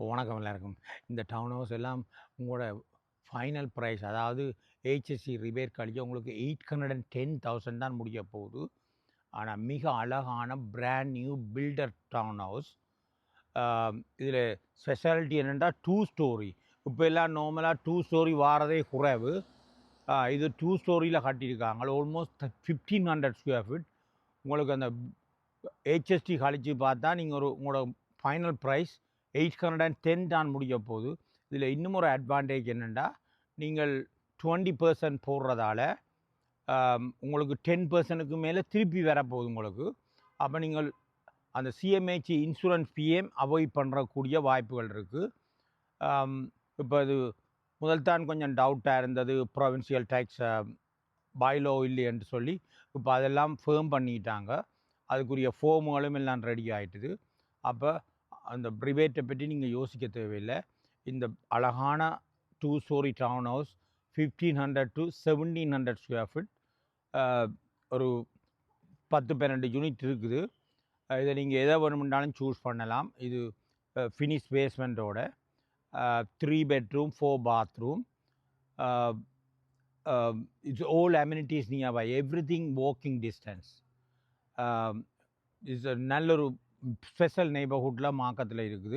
வணக்கம் எல்லாருக்கும். இந்த டவுன் ஹவுஸ் எல்லாம் உங்களோட ஃபைனல் ப்ரைஸ், அதாவது ஹெச்எஸ்சி ரிபேட் கழிச்சு உங்களுக்கு 810,000 தான் முடிய போகுது. ஆனால் மிக அழகான brand new builder town house. இதில் ஸ்பெஷாலிட்டி என்னென்னா 2 ஸ்டோரி. இப்போ எல்லாம் நார்மலாக 2 ஸ்டோரி வாரதே குறைவு. இது 2 ஸ்டோரியில் கட்டியிருக்காங்க. Almost 1500 square feet. உங்களுக்கு அந்த ஹெச்எஸ்டி கழித்து பார்த்தா நீங்கள் உங்களோட ஃபைனல் ப்ரைஸ் 810 தான் முடிய போகுது. இதில் இன்னும் ஒரு அட்வான்டேஜ் என்னென்னா, நீங்கள் 20% போடுறதால உங்களுக்கு 10%க்கு மேலே திருப்பி வரப்போகுது உங்களுக்கு. அப்போ நீங்கள் அந்த சிஎம்ஹெச் இன்சூரன்ஸ் பிஎம் அவாய்ட் பண்ணுறக்கூடிய வாய்ப்புகள் இருக்குது. இப்போ இது முதல் தான் கொஞ்சம் டவுட்டாக இருந்தது, ப்ரொவின்சியல் டேக்ஸ் பைலோ இல்லைன்னு சொல்லி. இப்போ அதெல்லாம் ஃபேம் பண்ணிட்டாங்க. அதுக்குரிய ஃபோமுகளும் எல்லாம் ரெடி ஆகிட்டுது. அப்போ அந்த ப்ரிவேட்டை பற்றி நீங்கள் யோசிக்க தேவையில்லை. இந்த அழகான 2 story town house 1500 to 1700 square feet, ஒரு 10-12 யூனிட் இருக்குது. இதை நீங்கள் எதை வேணுமென்றாலும் சூஸ் பண்ணலாம். இது ஃபினிஷ் பேஸ்மெண்ட்டோட 3 bedroom 4 bathroom. It's all amenities nearby, everything walking distance. It's நல்ல ஒரு ஸ்பெஷல் நெய்பர்ஹுட்டில் மாக்கத்தில் இருக்குது.